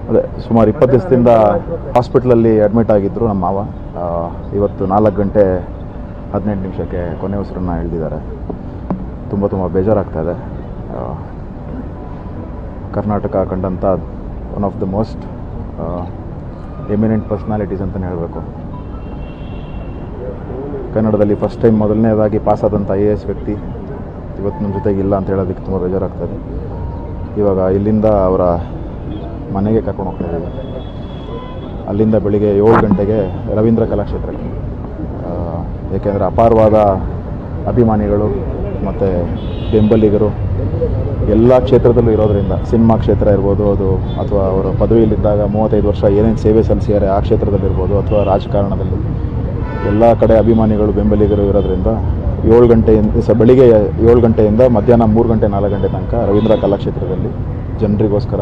ಅದೇ ಸುಮಾರು 20 ದಿವಸದಿಂದ ಹಾಸ್ಪಿಟ್ಲಲ್ಲಿ ಅಡ್ಮಿಟ್ ಆಗಿದ್ದರು ನಮ್ಮ ಮಾವ. ಇವತ್ತು 4 ಗಂಟೆ 18 ನಿಮಿಷಕ್ಕೆ ಕೊನೆ ಉಸಿರನ್ನು ಎಳೆದಿದ್ದಾರೆ. ತುಂಬ ಬೇಜಾರಾಗ್ತಾಯಿದೆ. ಕರ್ನಾಟಕ ಕಂಡಂಥ one of the most eminent personalities ಅಂತಲೇ ಹೇಳಬೇಕು. ಕನ್ನಡದಲ್ಲಿ ಫಸ್ಟ್ ಟೈಮ್ ಮೊದಲನೇದಾಗಿ ಪಾಸಾದಂಥ IAS ವ್ಯಕ್ತಿ ಇವತ್ತು ನಮ್ಮ ಜೊತೆಗೆ ಇಲ್ಲ ಅಂತ ಹೇಳೋದಕ್ಕೆ ತುಂಬ ಬೇಜಾರಾಗ್ತದೆ. ಇವಾಗ ಇಲ್ಲಿಂದ ಅವರ ಮನೆಗೆ ಕರ್ಕೊಂಡು ಹೋಗ್ತಾ ಇದ್ದೀವಿ. ಅಲ್ಲಿಂದ ಬೆಳಿಗ್ಗೆ 7 ಗಂಟೆಗೆ ರವೀಂದ್ರ ಕಲಾಕ್ಷೇತ್ರಕ್ಕೆ. ಏಕೆಂದರೆ ಅಪಾರವಾದ ಅಭಿಮಾನಿಗಳು ಮತ್ತು ಬೆಂಬಲಿಗರು ಎಲ್ಲ ಕ್ಷೇತ್ರದಲ್ಲೂ ಇರೋದರಿಂದ, ಸಿನಿಮಾ ಕ್ಷೇತ್ರ ಇರ್ಬೋದು ಅದು, ಅಥವಾ ಅವರು ಪದವಿಯಲ್ಲಿದ್ದಾಗ 35 ವರ್ಷ ಏನೇನು ಸೇವೆ ಸಲ್ಲಿಸಿದ್ದಾರೆ ಆ ಕ್ಷೇತ್ರದಲ್ಲಿರ್ಬೋದು, ಅಥವಾ ರಾಜಕಾರಣದಲ್ಲಿ ಎಲ್ಲ ಕಡೆ ಅಭಿಮಾನಿಗಳು ಬೆಂಬಲಿಗರು ಇರೋದರಿಂದ 7 ಗಂಟೆಯಿಂದ ಬೆಳಿಗ್ಗೆ 7 ಗಂಟೆಯಿಂದ ಮಧ್ಯಾಹ್ನ 3 ಗಂಟೆ 4 ಗಂಟೆ ತನಕ ರವೀಂದ್ರ ಕಲಾಕ್ಷೇತ್ರದಲ್ಲಿ ಜನರಿಗೋಸ್ಕರ